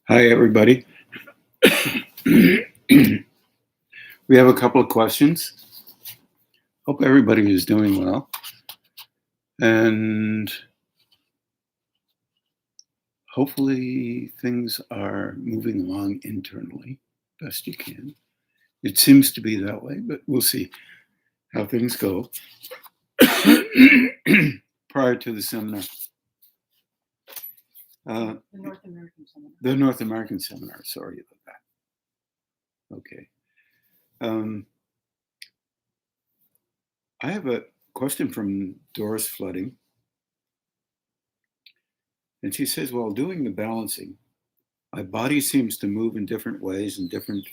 Hi, everybody. We have a couple of questions. Hope everybody is doing well. And hopefully things are moving along internally best you can. It seems to be that way, but we'll see how things go. Prior to the seminar, The North American seminar. the North American seminar, sorry about that. Okay. I have a question from Doris Flooding. And she says, while doing the balancing, my body seems to move in different ways in different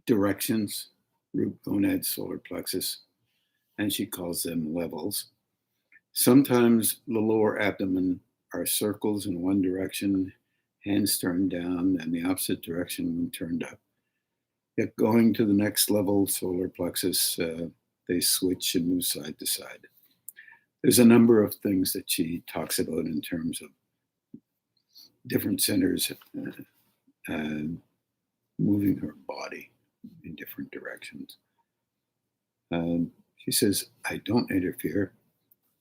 directions, root, gonad, solar plexus, and she calls them levels. Sometimes the lower abdomen are circles in one direction, hands turned down, and the opposite direction when turned up. Yet going to the next level, solar plexus, they switch and move side to side. There's a number of things that she talks about in terms of different centers moving her body in different directions. She says, I don't interfere.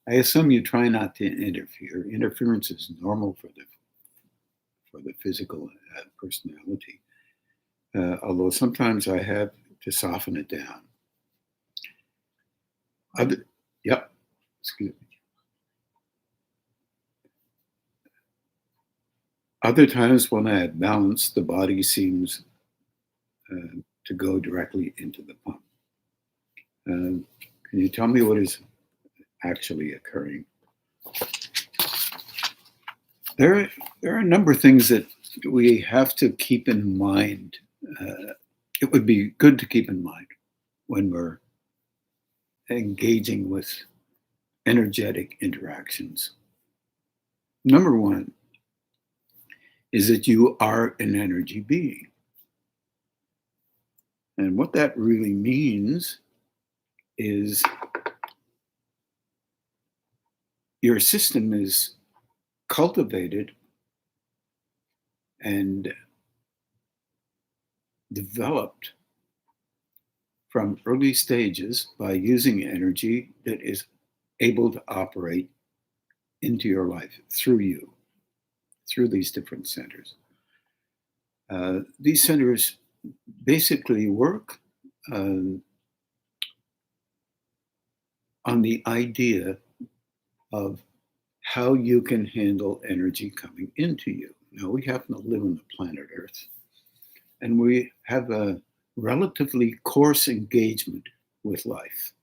I assume you try not to interfere. Interference is normal for the physical personality, although sometimes I have to soften it down. Yep, excuse me. Other times when I have balance, the body seems to go directly into the pump. Can you tell me what is actually occurring? There are a number of things that we have to keep in mind. It would be good to keep in mind when we're engaging with energetic interactions. Number one is that you are an energy being. And what that really means is your system is cultivated and developed from early stages by using energy that is able to operate into your life through you, through these different centers. These centers basically work on the idea of how you can handle energy coming into you. Now, we happen to live on the planet Earth, and we have a relatively coarse engagement with life.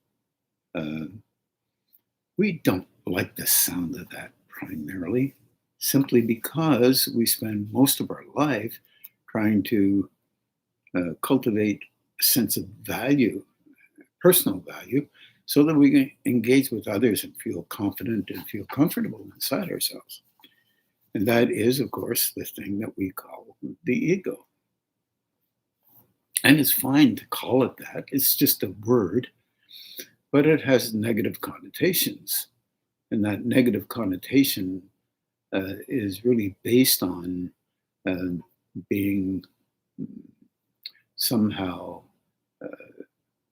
We don't like the sound of that primarily, simply because we spend most of our life trying to cultivate a sense of value, personal value, so that we can engage with others and feel confident and feel comfortable inside ourselves. And that is, of course, the thing that we call the ego. And it's fine to call it that. It's just a word, but it has negative connotations. And that negative connotation is really based on being somehow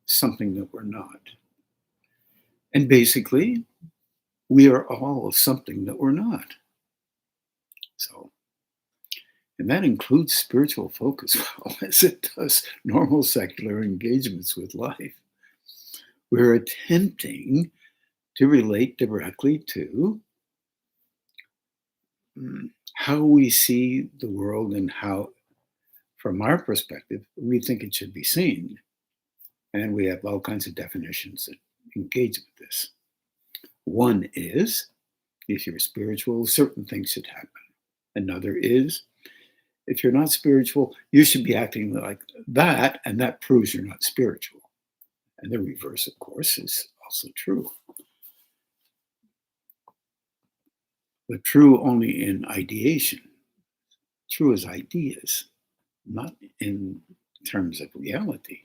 something that we're not. And basically, we are all something that we're not. So, and that includes spiritual focus, well, as it does normal secular engagements with life. We're attempting to relate directly to how we see the world and how, from our perspective, we think it should be seen. And we have all kinds of definitions that engage with this. One is, if you're spiritual, certain things should happen. Another is, if you're not spiritual, you should be acting like that, and that proves you're not spiritual. And the reverse, of course, is also true. But true only in ideation. True as ideas, not in terms of reality.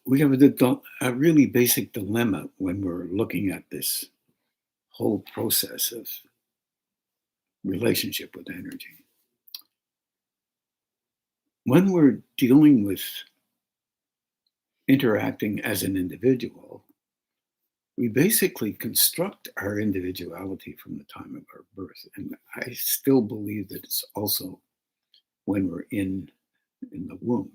We have a really basic dilemma when we're looking at this whole process of relationship with energy. When we're dealing with interacting as an individual, we basically construct our individuality from the time of our birth. And I still believe that it's also when we're in the womb.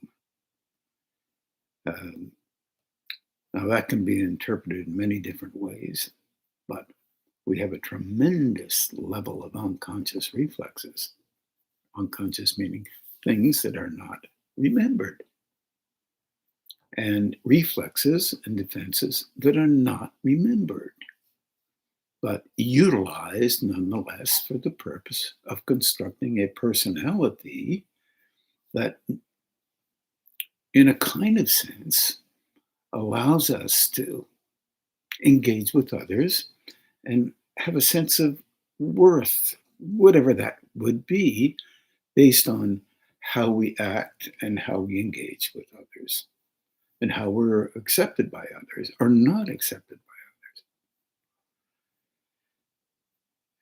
Now, that can be interpreted in many different ways, but we have a tremendous level of unconscious reflexes. Unconscious meaning things that are not remembered, and reflexes and defenses that are not remembered, but utilized nonetheless for the purpose of constructing a personality that, in a kind of sense, allows us to engage with others and have a sense of worth, whatever that would be, based on how we act and how we engage with others, and how we're accepted by others or not accepted by others.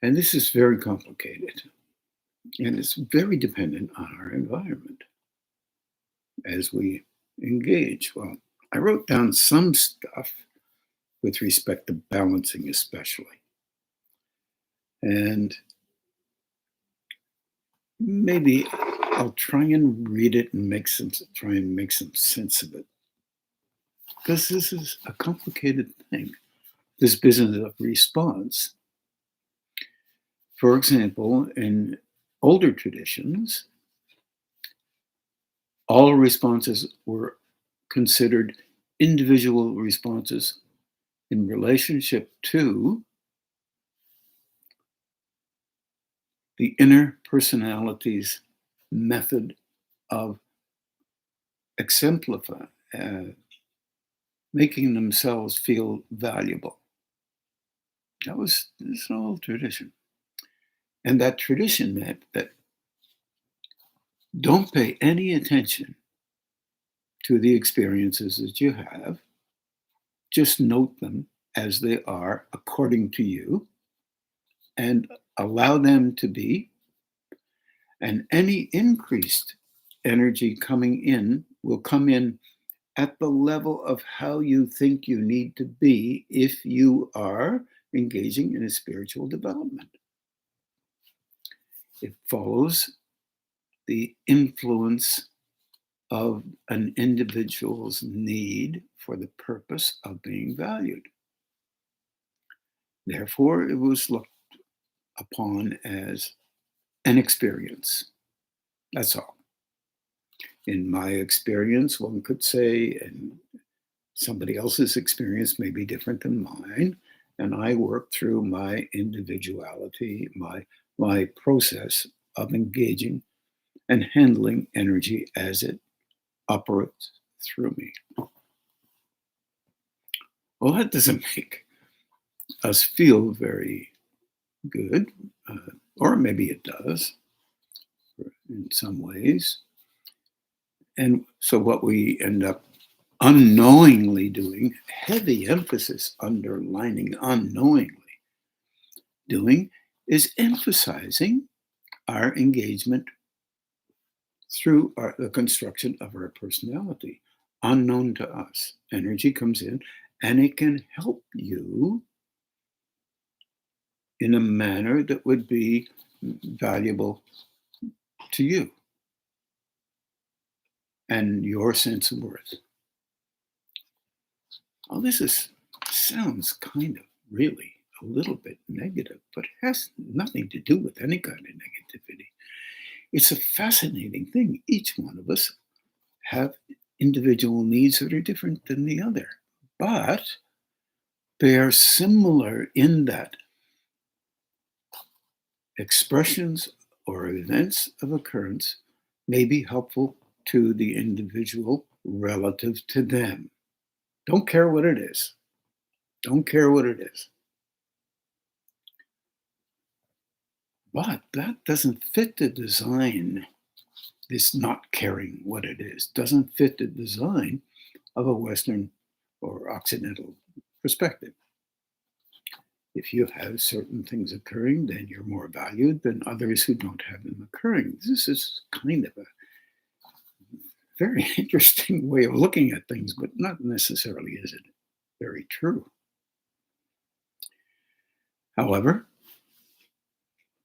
And this is very complicated, and it's very dependent on our environment as we engage. Well, I wrote down some stuff with respect to balancing, especially. And maybe I'll try and read it and try and make some sense of it. Because this is a complicated thing, this business of response. For example, in older traditions, all responses were considered individual responses in relationship to the inner personality's method of making themselves feel valuable. This is an old tradition. And that tradition meant that don't pay any attention to the experiences that you have. Just note them as they are according to you and allow them to be. And any increased energy coming in will come in at the level of how you think you need to be if you are engaging in a spiritual development. It follows the influence of an individual's need for the purpose of being valued. Therefore, it was looked upon as an experience. That's all. In my experience, one could say, and somebody else's experience may be different than mine, and I work through my individuality, my process of engaging and handling energy as it operates through me. Well, that doesn't make us feel very good, or maybe it does in some ways. And so what we end up unknowingly doing, heavy emphasis underlining unknowingly doing, is emphasizing our engagement through the construction of our personality, unknown to us. Energy comes in and it can help you in a manner that would be valuable to you and your sense of worth. Well, sounds kind of really a little bit negative, but it has nothing to do with any kind of negativity. It's a fascinating thing. Each one of us have individual needs that are different than the other, but they are similar in that expressions or events of occurrence may be helpful to the individual relative to them. Don't care what it is. Don't care what it is. But that doesn't fit the design. This not caring what it is doesn't fit the design of a Western or Occidental perspective. If you have certain things occurring, then you're more valued than others who don't have them occurring. This is kind of a very interesting way of looking at things, but not necessarily is it very true. However,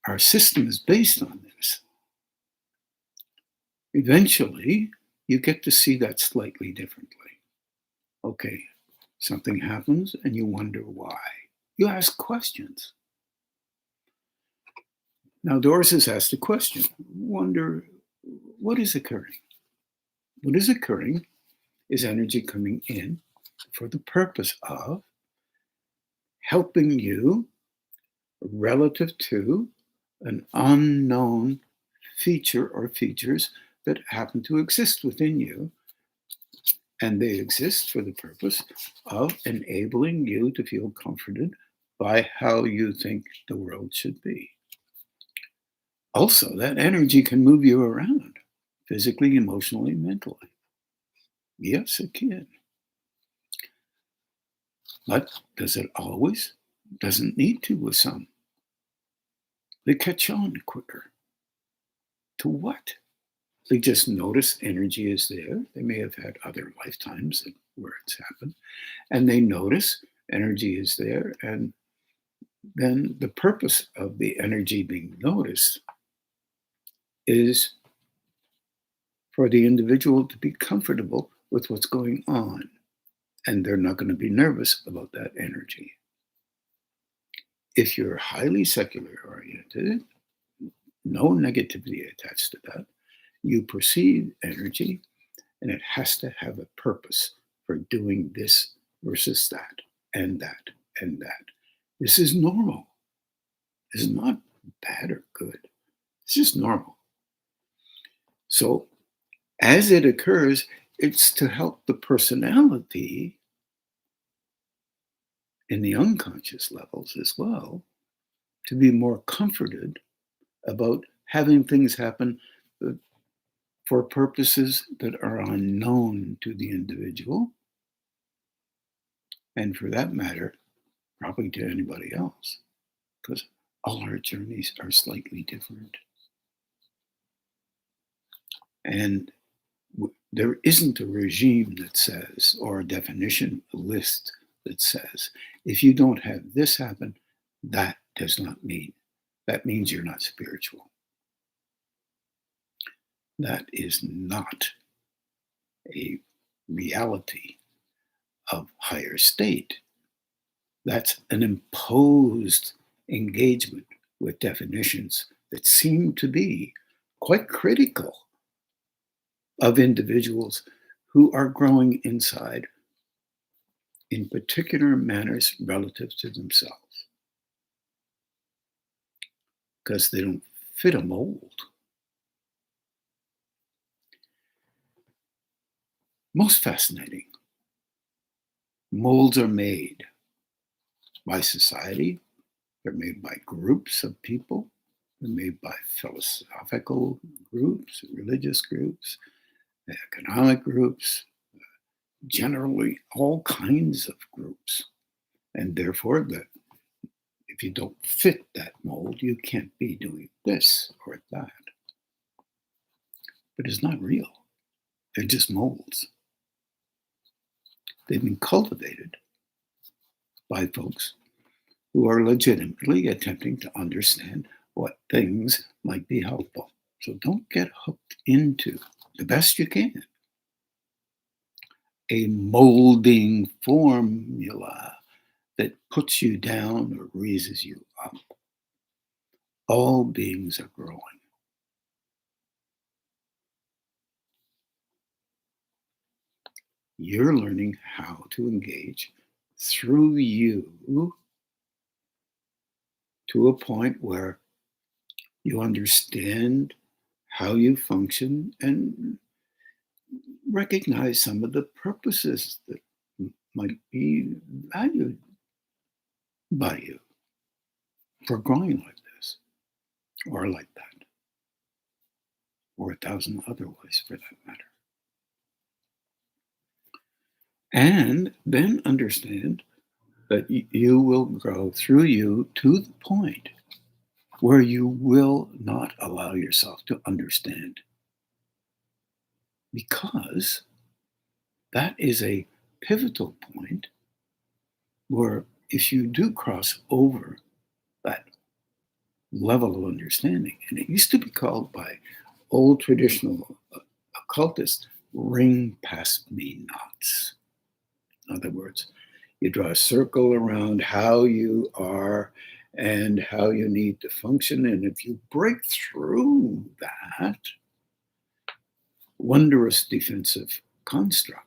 our system is based on this. Eventually, you get to see that slightly differently. Okay, something happens and you wonder why. You ask questions. Now, Doris has asked a question. Wonder what is occurring? What is occurring is energy coming in for the purpose of helping you relative to an unknown feature or features that happen to exist within you. And they exist for the purpose of enabling you to feel comforted by how you think the world should be. Also, that energy can move you around physically, emotionally, mentally. Yes, it can. But does it always? Doesn't need to with some. They catch on quicker. To what? They just notice energy is there. They may have had other lifetimes where it's happened. And they notice energy is there. And then the purpose of the energy being noticed is for the individual to be comfortable with what's going on. And they're not going to be nervous about that energy. If you're highly secular oriented, no negativity attached to that, you perceive energy and it has to have a purpose for doing this versus that and that and that. This is normal. It's not bad or good. It's just normal. So as it occurs, it's to help the personality in the unconscious levels as well to be more comforted about having things happen for purposes that are unknown to the individual, and for that matter, probably to anybody else, because all our journeys are slightly different. And there isn't a regime that says, or a definition, a list that says, if you don't have this happen, that does not mean. That means you're not spiritual. That is not a reality of higher state. That's an imposed engagement with definitions that seem to be quite critical of individuals who are growing inside in particular manners relative to themselves, because they don't fit a mold. Most fascinating. Molds are made by society. They're made by groups of people. They're made by philosophical groups, religious groups, economic groups, generally all kinds of groups. And therefore, if you don't fit that mold, you can't be doing this or that. But it's not real. They're just molds. They've been cultivated by folks who are legitimately attempting to understand what things might be helpful. So don't get hooked into, the best you can, a molding formula that puts you down or raises you up. All beings are growing. You're learning how to engage through you to a point where you understand how you function and recognize some of the purposes that might be valued by you for growing like this or like that, or 1,000 other ways for that matter. And then understand But you will grow through you to the point where you will not allow yourself to understand. Because that is a pivotal point where if you do cross over that level of understanding, and it used to be called by old traditional occultists, ring past me nots. In other words, you draw a circle around how you are and how you need to function. And if you break through that wondrous defensive construct,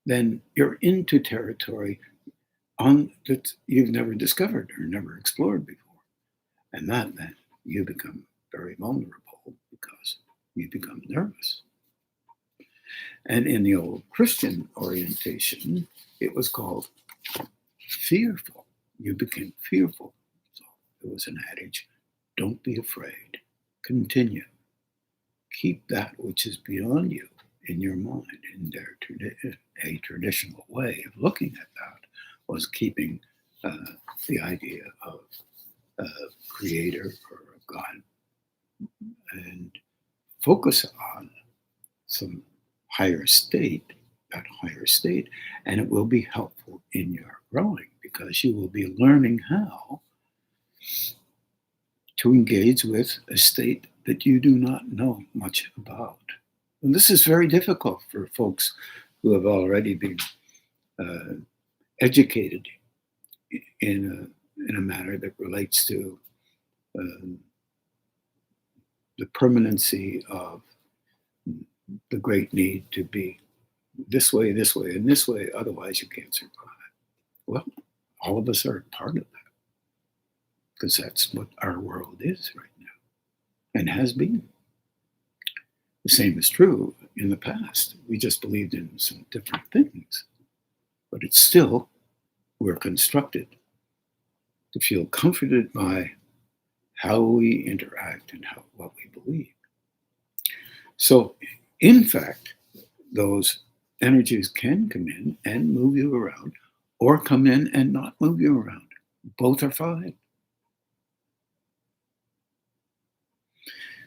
then you're into territory that you've never discovered or never explored before. And that then you become very vulnerable because you become nervous. And in the old Christian orientation, it was called fearful. You became fearful. So it was an adage, don't be afraid. Continue. Keep that which is beyond you in your mind. In a traditional way of looking at that was keeping the idea of a creator or of God and focus on some higher state, that higher state, and it will be helpful in your growing because you will be learning how to engage with a state that you do not know much about. And this is very difficult for folks who have already been educated in a manner that relates to the permanency of the great need to be this way, and this way, otherwise you can't survive. Well, all of us are part of that because that's what our world is right now and has been. The same is true in the past. We just believed in some different things, but it's still, we're constructed to feel comforted by how we interact and what we believe. So, in fact, those energies can come in and move you around, or come in and not move you around. Both are fine.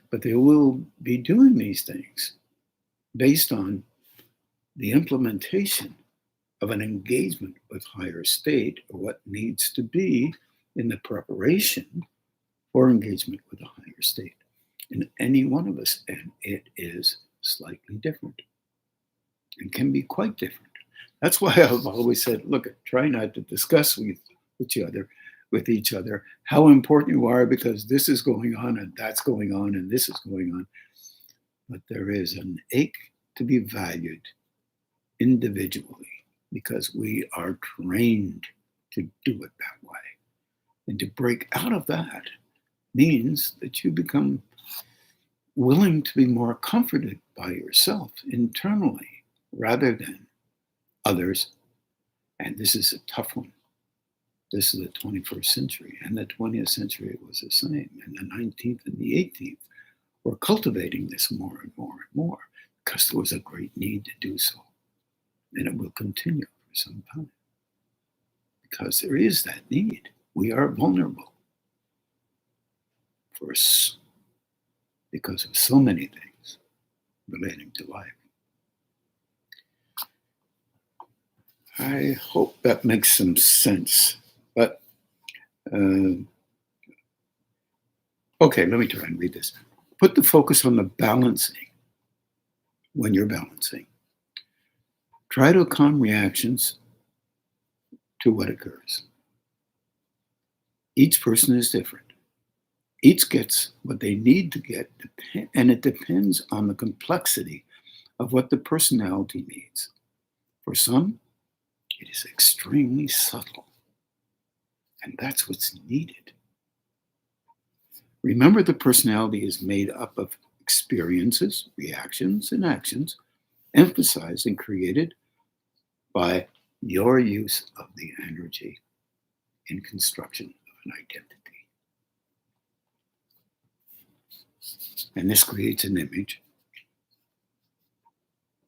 But they will be doing these things based on the implementation of an engagement with higher state, or what needs to be in the preparation for engagement with a higher state in any one of us. And it is slightly different and can be quite different. That's why I've always said, look, try not to discuss with each other how important you are, because this is going on and that's going on and this is going on. But there is an ache to be valued individually because we are trained to do it that way. And to break out of that means that you become willing to be more comforted by yourself internally rather than others. And this is a tough one. This is the 21st century, and the 20th century was the same, and the 19th and the 18th were cultivating this more and more and more because there was a great need to do so. And it will continue for some time because there is that need. We are vulnerable because of so many things relating to life. I hope that makes some sense. But, okay, let me try and read this. Put the focus on the balancing when you're balancing. Try to calm reactions to what occurs. Each person is different. Each gets what they need to get, and it depends on the complexity of what the personality needs. For some, it is extremely subtle, and that's what's needed. Remember, the personality is made up of experiences, reactions, and actions emphasized and created by your use of the energy in construction of an identity. And this creates an image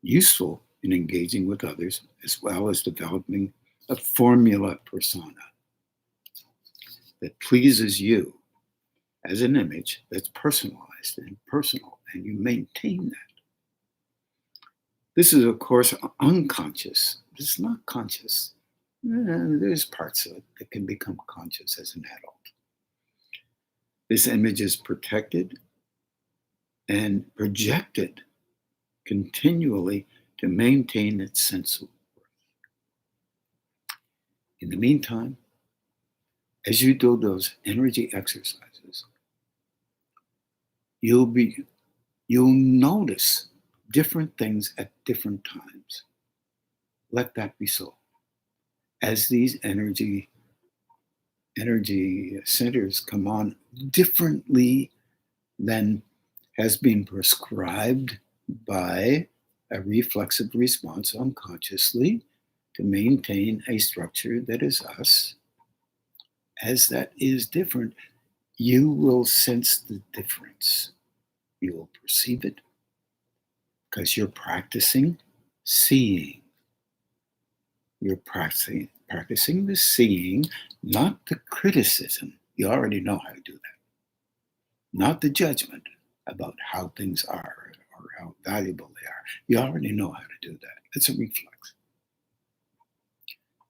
useful in engaging with others, as well as developing a formula persona that pleases you as an image that's personalized and personal, and you maintain that. This is, of course, unconscious. It's not conscious. There's parts of it that can become conscious as an adult. This image is protected and projected continually to maintain its sense of worth. In the meantime, as you do those energy exercises, you'll notice different things at different times. Let that be so. As these energy centers come on differently than has been prescribed by a reflexive response unconsciously to maintain a structure that is us. As that is different, you will sense the difference. You will perceive it because you're practicing seeing. You're practicing the seeing, not the criticism. You already know how to do that. Not the judgment about how things are or how valuable they are. You already know how to do that. It's a reflex.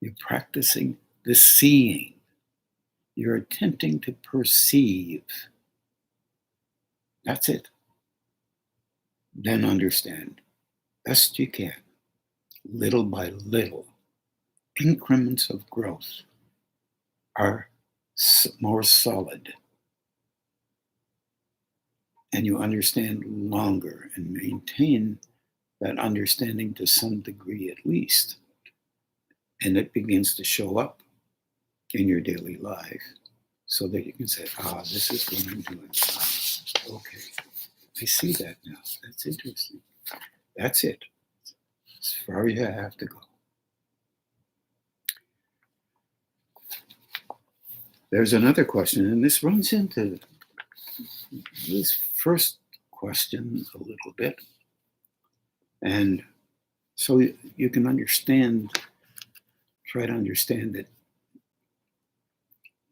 You're practicing the seeing. You're attempting to perceive. That's it. Then understand, best you can, little by little, increments of growth are more solid. And you understand longer and maintain that understanding to some degree at least. And it begins to show up in your daily life so that you can say, this is what I'm doing. Okay, I see that now. That's interesting. That's it. As far as you have to go. There's another question, and this runs into this first question a little bit. And so you can try to understand that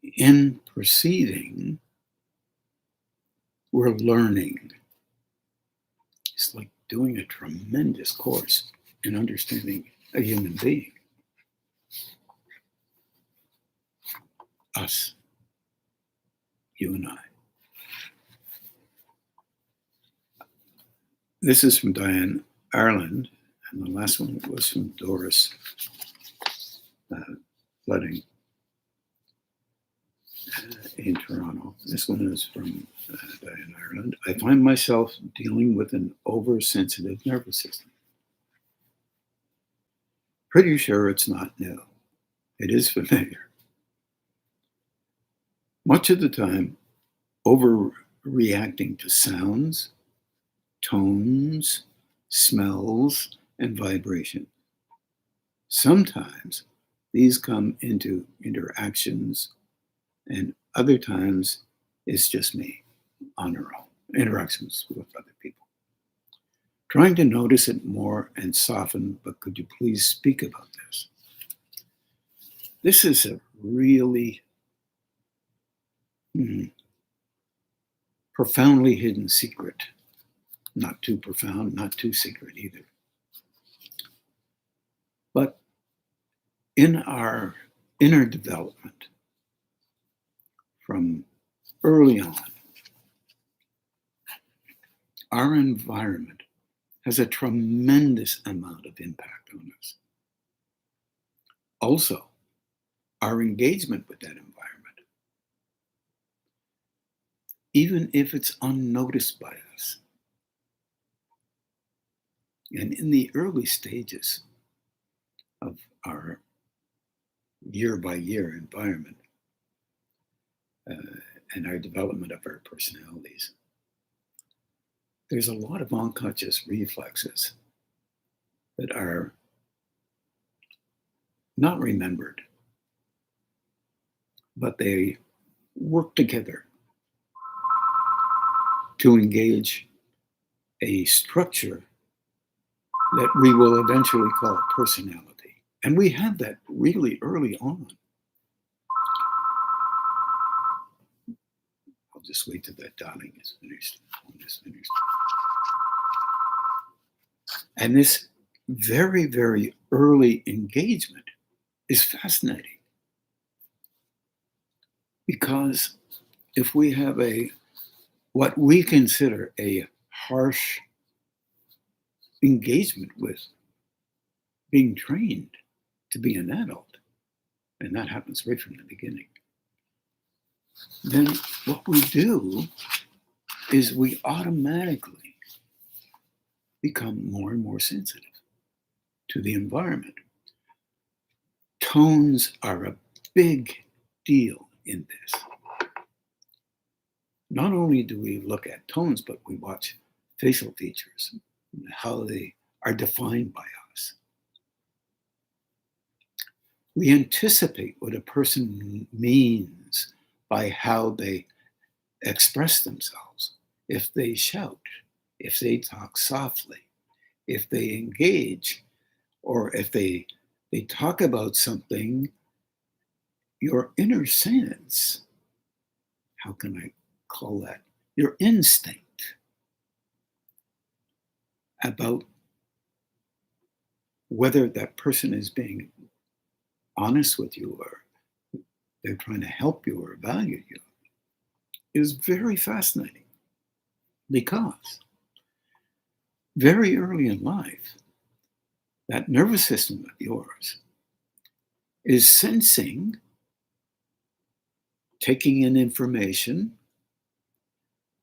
in perceiving, we're learning. It's like doing a tremendous course in understanding a human being. Us, you and I. This is from Diane Ireland, and the last one was from Doris Flooding in Toronto. This one is from Diane Ireland. I find myself dealing with an oversensitive nervous system. Pretty sure it's not new. It is familiar. Much of the time, overreacting to sounds, tones, smells, and vibration. Sometimes these come into interactions, and other times it's just me on her own, interactions with other people. Trying to notice it more and soften, but could you please speak about this? This is a really profoundly hidden secret. Not too profound, not too secret either. But in our inner development, from early on, our environment has a tremendous amount of impact on us. Also, our engagement with that environment, even if it's unnoticed by us. And in the early stages of our year-by-year environment and our development of our personalities, there's a lot of unconscious reflexes that are not remembered, but they work together to engage a structure that we will eventually call personality. And we have that really early on. I'll just wait till that dialing is finished. And this very, very early engagement is fascinating, because if we have what we consider a harsh engagement with being trained to be an adult, and that happens right from the beginning, then what we do is we automatically become more and more sensitive to the environment. Tones are a big deal in this. Not only do we look at tones, but we watch facial features, how they are defined by us. We anticipate what a person means by how they express themselves. If they shout, if they talk softly, if they engage, or if they talk about something, your inner sense, how can I call that? Your instinct about whether that person is being honest with you or they're trying to help you or value you is very fascinating, because very early in life, that nervous system of yours is sensing, taking in information,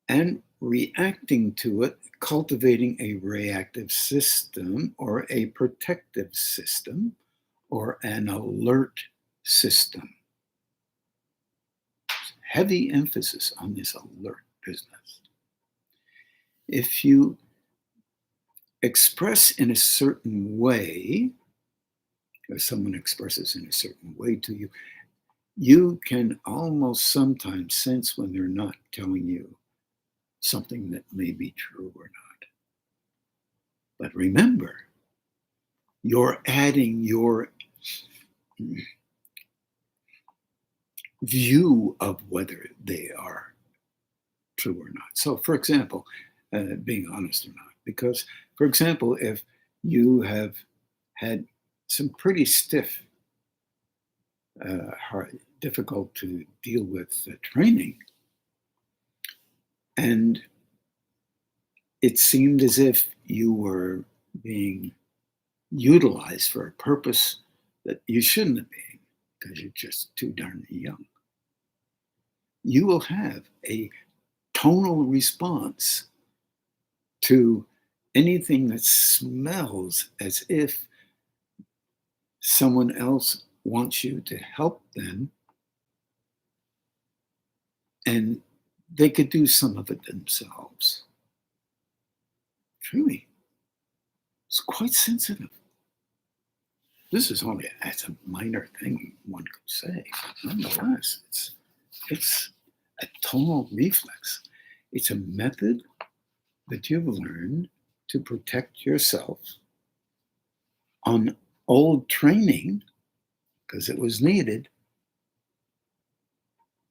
and reacting to it, cultivating a reactive system or a protective system or an alert system. Heavy emphasis on this alert business. If you express in a certain way, or someone expresses in a certain way to you, you can almost sometimes sense when they're not telling you something that may be true or not. But remember, you're adding your view of whether they are true or not. So, for example, being honest or not. Because, for example, if you have had some pretty stiff, hard, difficult to deal with training, and it seemed as if you were being utilized for a purpose that you shouldn't have been, because you're just too darn young, you will have a tonal response to anything that smells as if someone else wants you to help them, and they could do some of it themselves. Truly, it's quite sensitive. This is only as a minor thing one could say. Nonetheless, it's a tonal reflex. It's a method that you've learned to protect yourself on old training, because it was needed.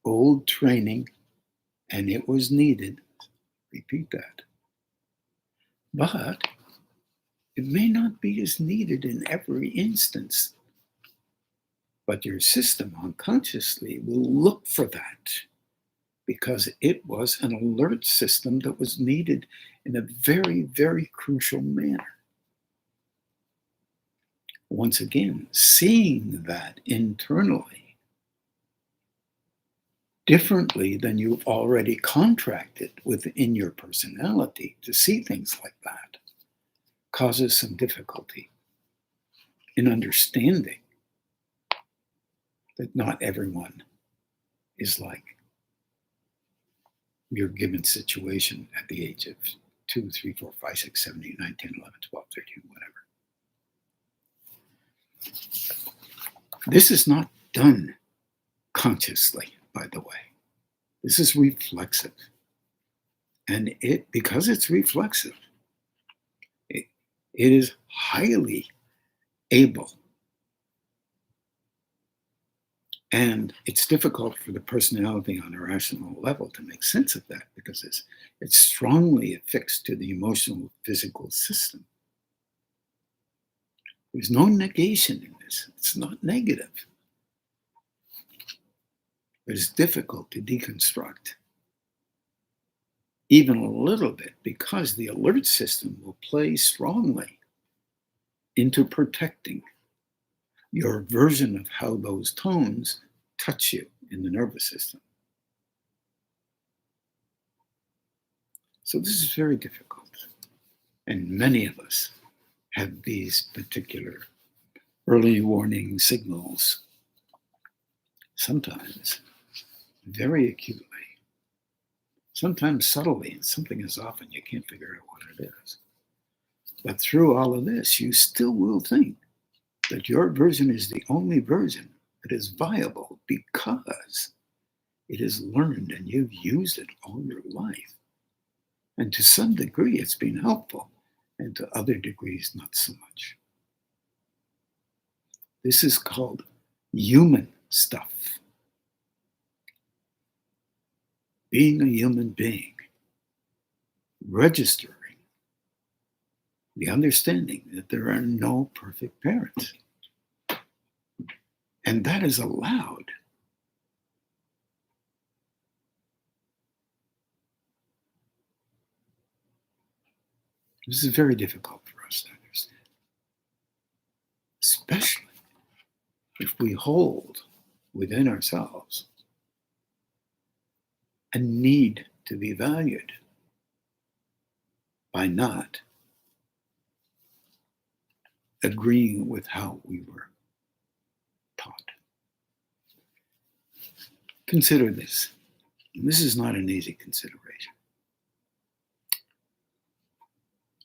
Old training, and it was needed. Repeat that. But it may not be as needed in every instance. But your system unconsciously will look for that, because it was an alert system that was needed in a very, very crucial manner. Once again, seeing that internally differently than you've already contracted within your personality to see things like that causes some difficulty in understanding that not everyone is like your given situation at the age of 2, 3, 4, 5, 6, 7, 8, 9, 10, 11, 12, 13, whatever. This is not done consciously, by the way. This is reflexive. And because it's reflexive, it is highly able And it's difficult for the personality on a rational level to make sense of that because it's strongly affixed to the emotional physical system. There's no negation in this. It's not negative. But it's difficult to deconstruct, even a little bit, because the alert system will play strongly into protecting your version of how those tones touch you in the nervous system. So this is very difficult. And many of us have these particular early warning signals, sometimes very acutely, sometimes subtly, and something is off and you can't figure out what it is. But through all of this, you still will think that your version is the only version that is viable because it is learned and you've used it all your life. And to some degree, it's been helpful, and to other degrees, not so much. This is called human stuff. Being a human being, registering the understanding that there are no perfect parents. And that is allowed. This is very difficult for us to understand, especially if we hold within ourselves a need to be valued by not agreeing with how we were taught. Consider this. This is not an easy consideration.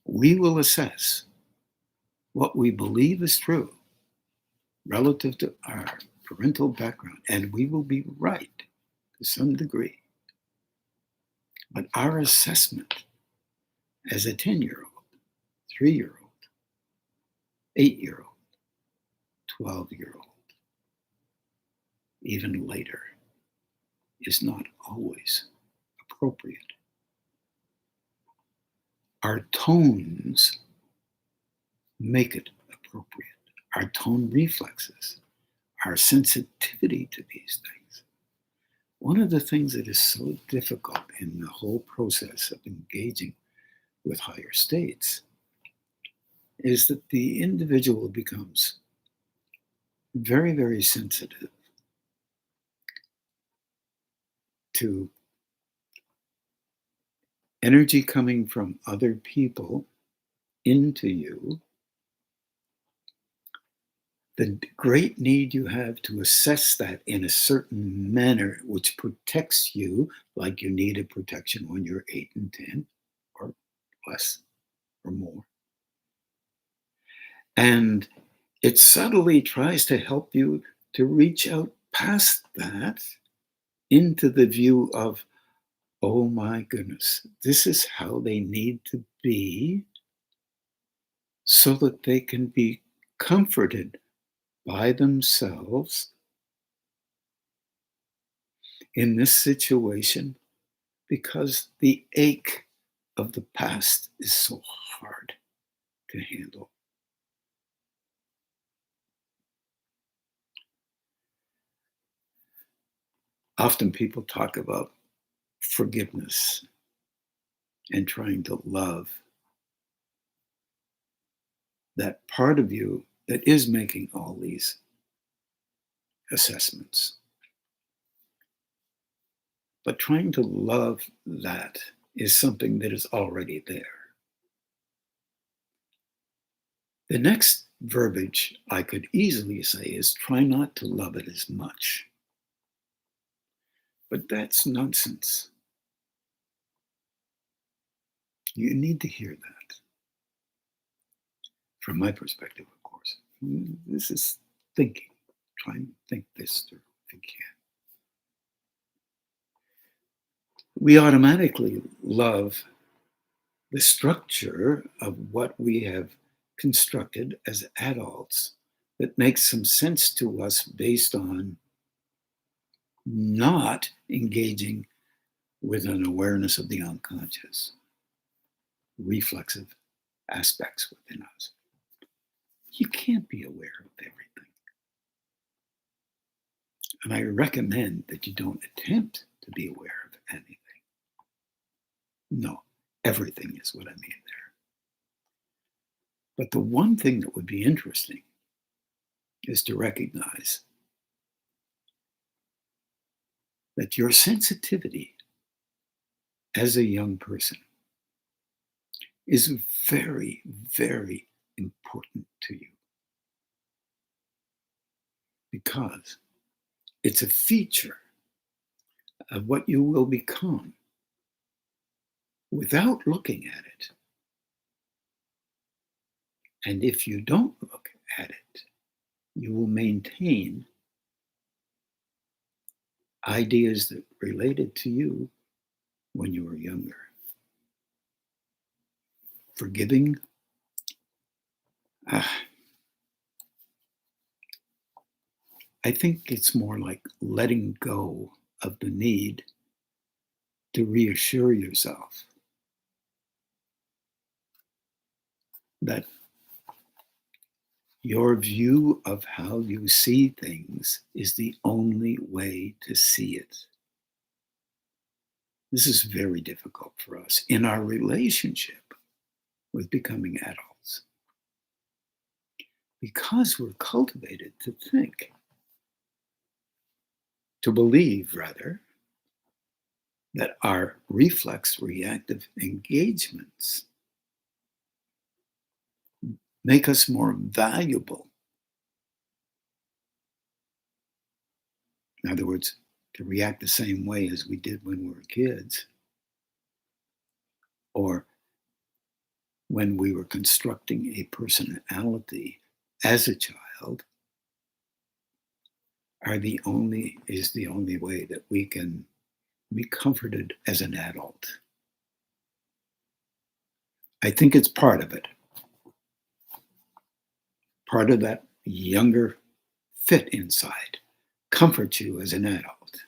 We will assess what we believe is true relative to our parental background, and we will be right to some degree. But our assessment as a 10-year-old, 3-year-old, 8-year-old, 12-year-old, even later, is not always appropriate. Our tones make it appropriate. Our tone reflexes, our sensitivity to these things. One of the things that is so difficult in the whole process of engaging with higher states is that the individual becomes very, very sensitive to energy coming from other people into you, the great need you have to assess that in a certain manner which protects you, like you needed protection when you're 8 and 10 or less or more. And it subtly tries to help you to reach out past that into the view of, oh my goodness, this is how they need to be so that they can be comforted by themselves in this situation, because the ache of the past is so hard to handle. Often people talk about forgiveness and trying to love that part of you that is making all these assessments. But trying to love that is something that is already there. The next verbiage I could easily say is try not to love it as much. But that's nonsense. You need to hear that. From my perspective, of course. This is thinking. Try and think this through if you can. We automatically love the structure of what we have constructed as adults that makes some sense to us based on not engaging with an awareness of the unconscious, reflexive aspects within us. You can't be aware of everything. And I recommend that you don't attempt to be aware of anything. No, everything is what I mean there. But the one thing that would be interesting is to recognize that your sensitivity as a young person is very, very important to you, because it's a feature of what you will become without looking at it. And if you don't look at it, you will maintain ideas that related to you when you were younger. Forgiving, I think it's more like letting go of the need to reassure yourself that your view of how you see things is the only way to see it. This is very difficult for us in our relationship with becoming adults, because we're cultivated to think, to believe rather, that our reflex reactive engagements make us more valuable. In other words, to react the same way as we did when we were kids, or when we were constructing a personality as a child, is the only way that we can be comforted as an adult. I think it's part of it. Part of that younger fit inside comforts you as an adult.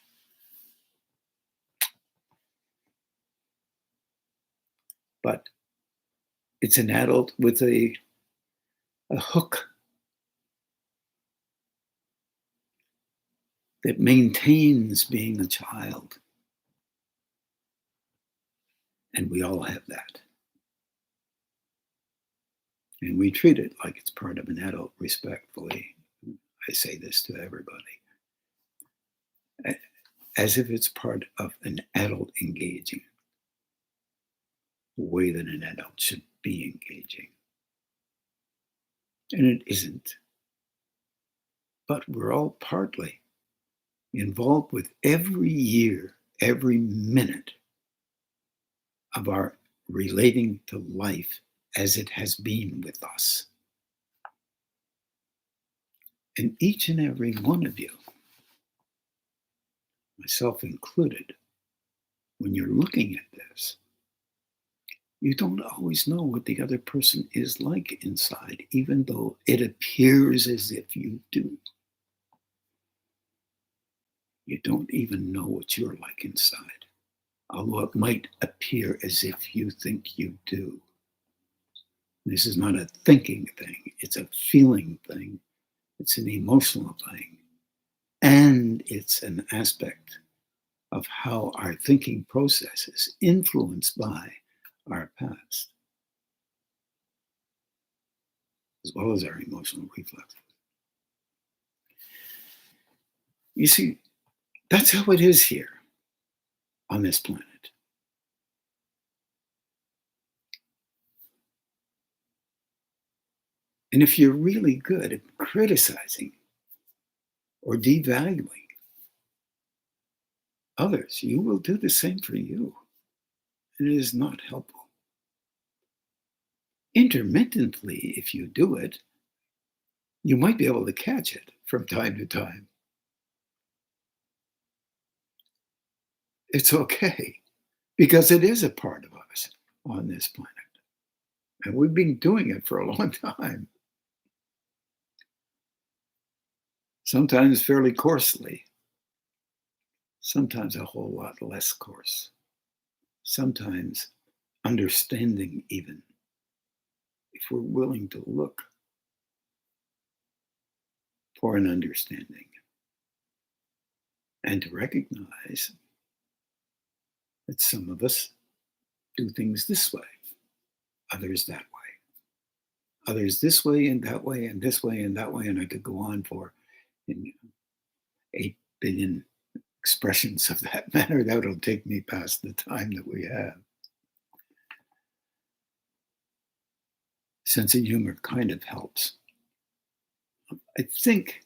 But it's an adult with a hook that maintains being a child. And we all have that. And we treat it like it's part of an adult respectfully. I say this to everybody. As if it's part of an adult engaging, the way that an adult should be engaging. And it isn't. But we're all partly involved with every year, every minute of our relating to life as it has been with us. And each and every one of you, myself included, when you're looking at this, you don't always know what the other person is like inside, even though it appears as if you do. You don't even know what you're like inside, although it might appear as if you think you do. This is not a thinking thing, it's a feeling thing, it's an emotional thing, and it's an aspect of how our thinking process is influenced by our past, as well as our emotional reflexes. You see, that's how it is here on this planet. And if you're really good at criticizing or devaluing others, you will do the same for you. And it is not helpful. Intermittently, if you do it, you might be able to catch it from time to time. It's okay, because it is a part of us on this planet. And we've been doing it for a long time. Sometimes fairly coarsely. sometimes a whole lot less coarse, sometimes understanding even, if we're willing to look for an understanding and to recognize that some of us do things this way, others that way, others this way and that way and this way and that way. And I could go on for 8 billion expressions of that matter. That'll take me past the time that we have. Sense of humor kind of helps. I think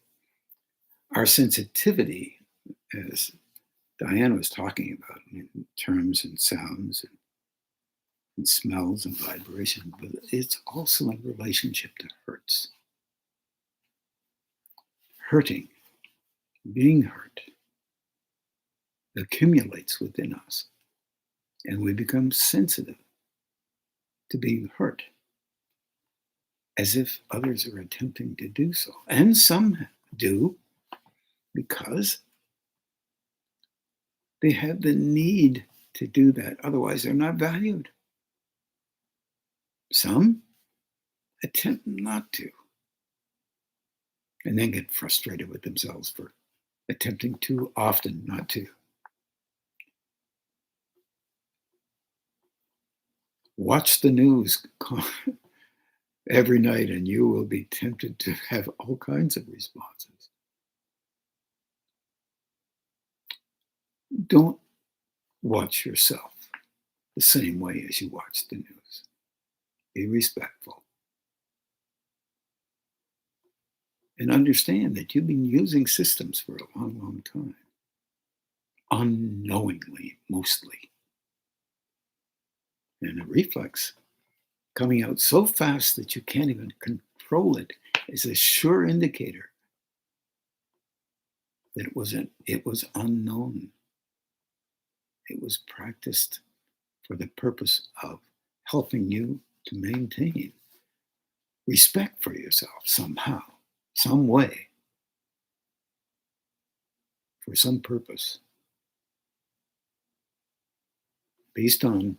our sensitivity, as Diane was talking about, in terms and sounds and smells and vibration, but it's also in relationship to hurts. Hurting, being hurt, accumulates within us, and we become sensitive to being hurt, as if others are attempting to do so. And some do because they have the need to do that. Otherwise, they're not valued. Some attempt not to, and then get frustrated with themselves for attempting too often not to. Watch the news every night, and you will be tempted to have all kinds of responses. Don't watch yourself the same way as you watch the news. Be respectful. And understand that you've been using systems for a long, long time. Unknowingly, mostly. And a reflex coming out so fast that you can't even control it is a sure indicator that it was unknown. It was practiced for the purpose of helping you to maintain respect for yourself somehow, some way, for some purpose, based on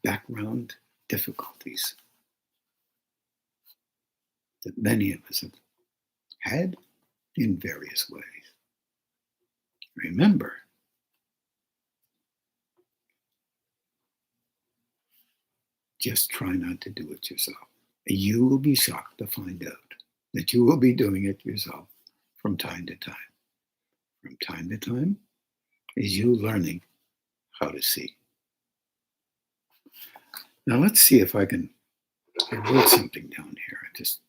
background difficulties that many of us have had in various ways. Remember, just try not to do it yourself. You will be shocked to find out that you will be doing it yourself from time to time. From time to time is you learning how to see. Now let's see if I wrote something down here. Just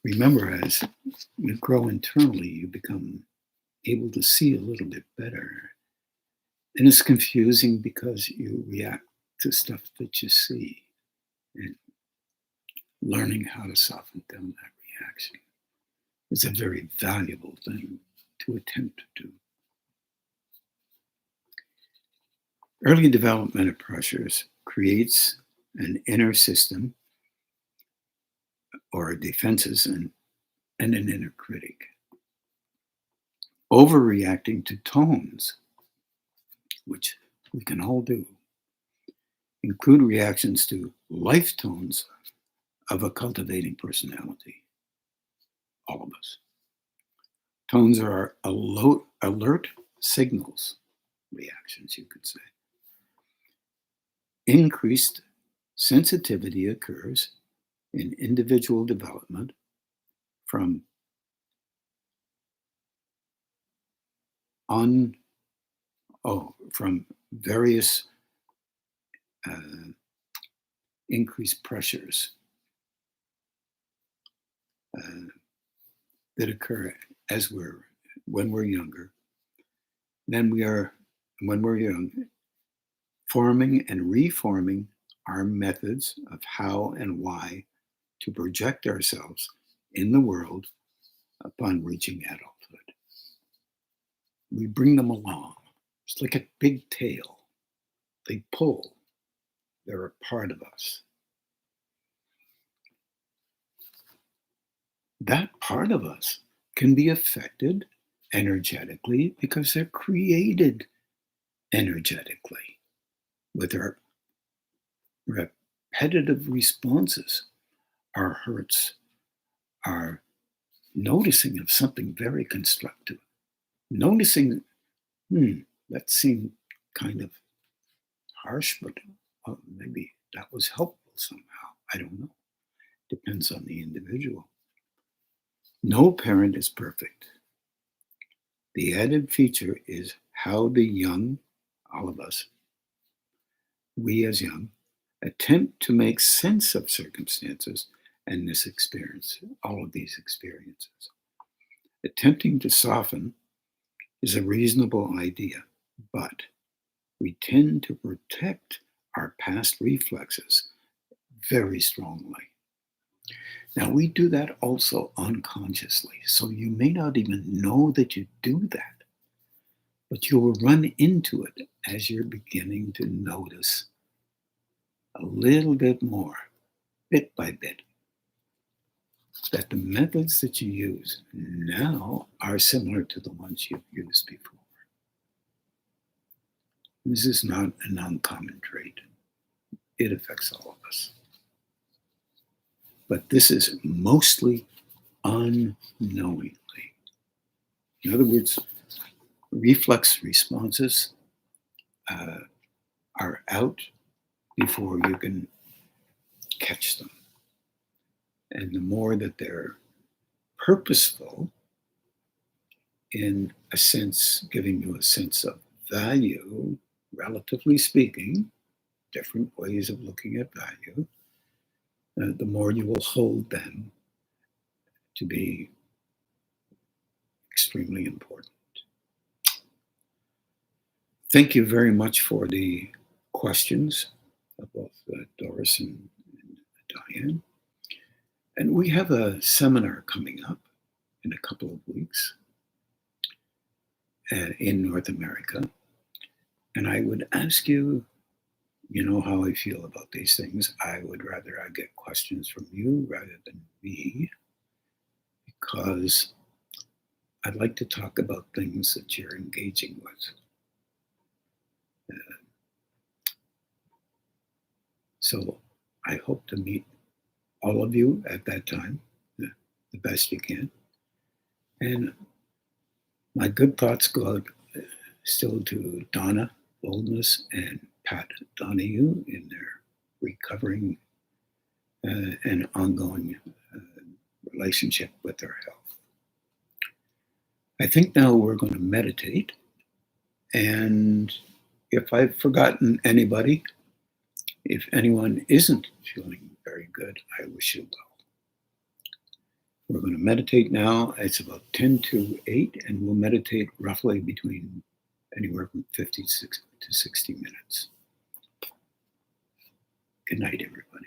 remember, as you grow internally, you become able to see a little bit better. And it's confusing because you react to stuff that you see. And learning how to soften down that reaction is a very valuable thing to attempt to do. Early developmental pressures creates an inner system or defenses and an inner critic. Overreacting to tones, which we can all do, include reactions to life tones of a cultivating personality. All of us. Tones are alert signals, reactions, you could say. Increased sensitivity occurs in individual development from various increased pressures that occur when we're younger. Then when we're young, forming and reforming our methods of how and why to project ourselves in the world upon reaching adulthood. We bring them along. It's like a big tail. They pull. They're a part of us. That part of us can be affected energetically because they're created energetically with our repetitive responses, our hurts, our noticing of something very constructive, noticing, that seemed kind of harsh, but maybe that was helpful somehow. I don't know. Depends on the individual. No parent is perfect. The added feature is how the young, all of us, we as young, attempt to make sense of circumstances and this experience, all of these experiences. Attempting to soften is a reasonable idea, but we tend to protect our past reflexes very strongly. Now, we do that also unconsciously, so you may not even know that you do that, but you will run into it as you're beginning to notice a little bit more, bit by bit, that the methods that you use now are similar to the ones you've used before. This is not an uncommon trait. It affects all of us. But this is mostly unknowingly. In other words, reflex responses are out before you can catch them. And the more that they're purposeful, in a sense, giving you a sense of value, relatively speaking, different ways of looking at value, the more you will hold them to be extremely important. Thank you very much for the questions of both Doris and Diane. And we have a seminar coming up in a couple of weeks in North America. And I would ask you, you know how I feel about these things. I would rather I get questions from you rather than me, because I'd like to talk about things that you're engaging with. So I hope to meet all of you at that time, the best you can. And my good thoughts go out still to Donna Boldness and Pat Donahue in their recovering and ongoing relationship with their health. I think now we're going to meditate. And if I've forgotten anybody, if anyone isn't feeling very good, I wish you well. We're going to meditate now. It's about 10 to 8, and we'll meditate roughly between anywhere from 56 to 60 minutes. Good night, everybody.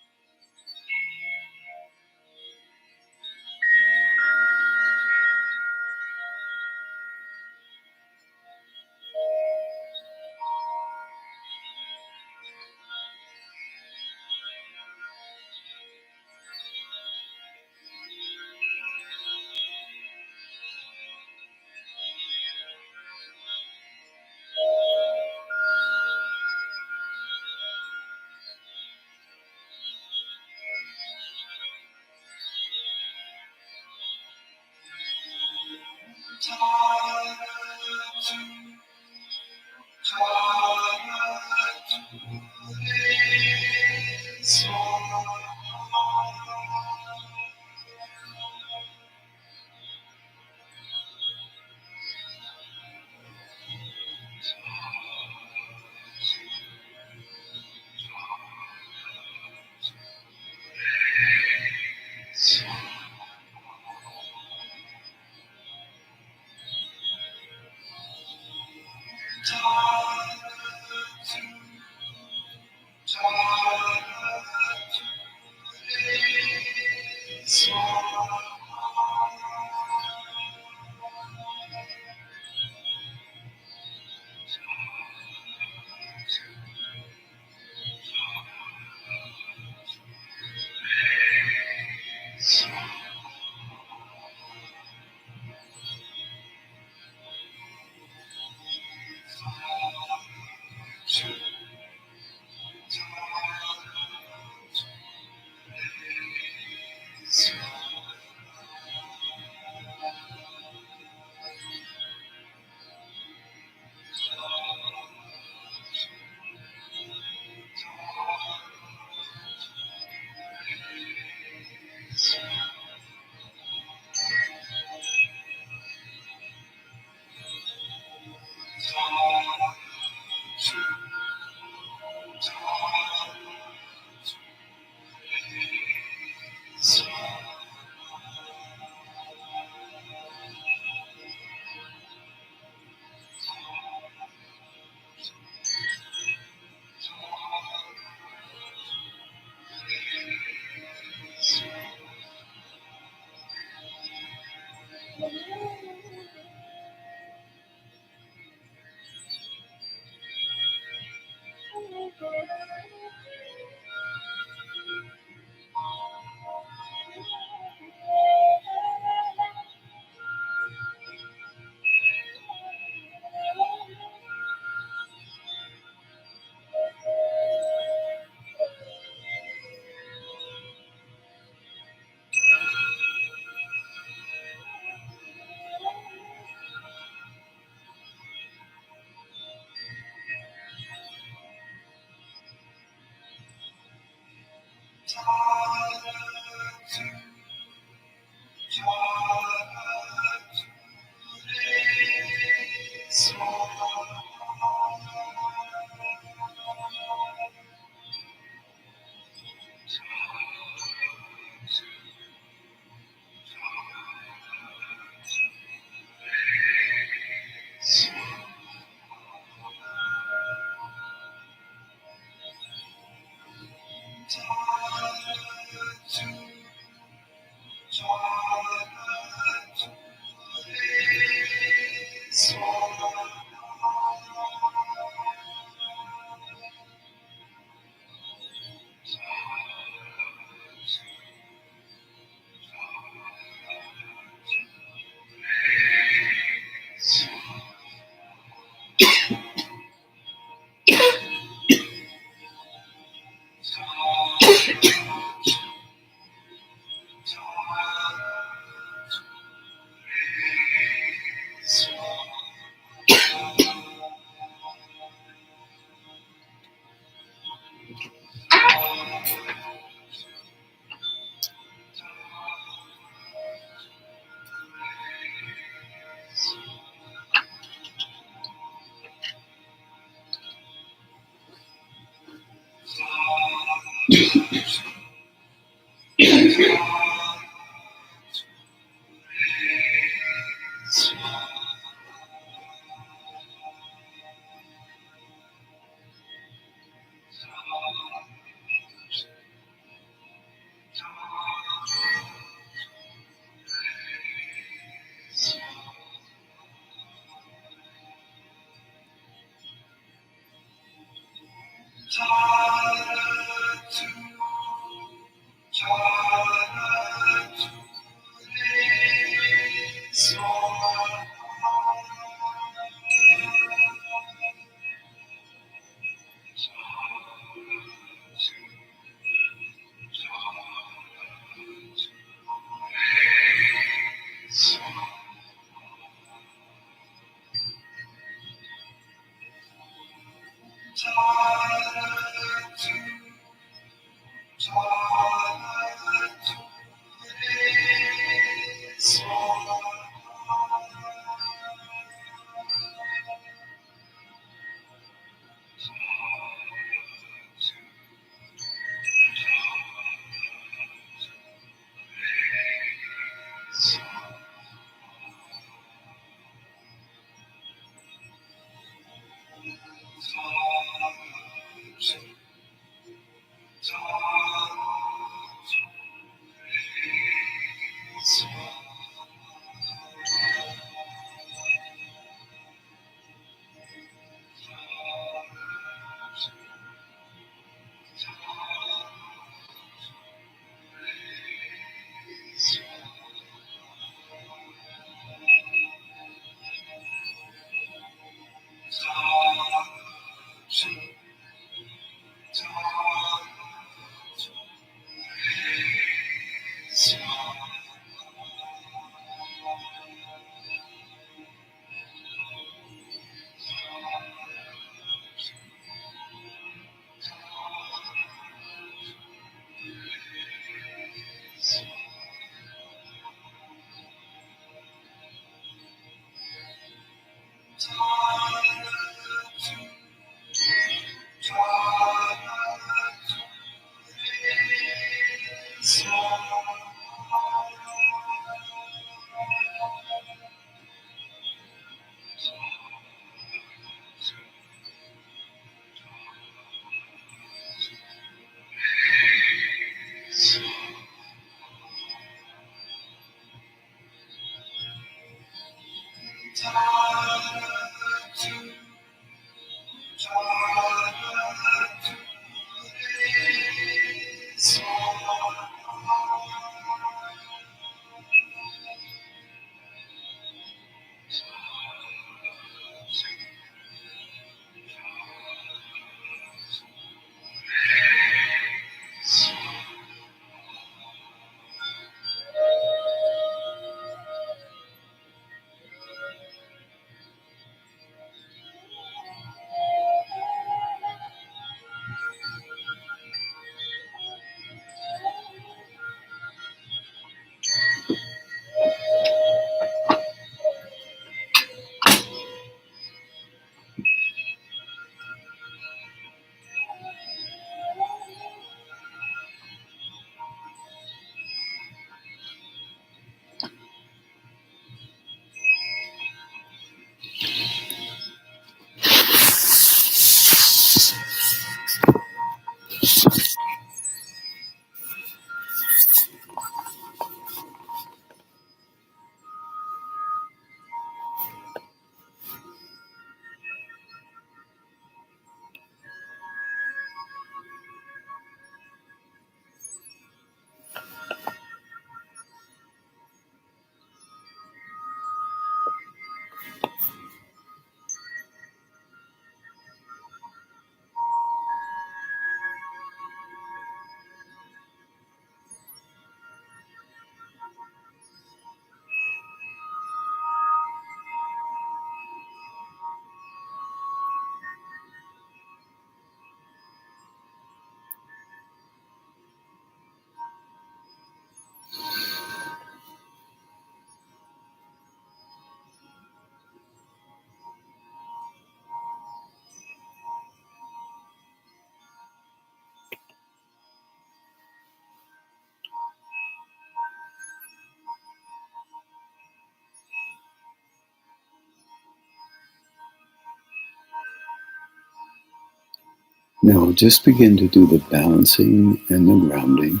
Now just begin to do the balancing and the grounding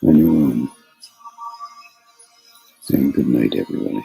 on your own. And good night, everybody.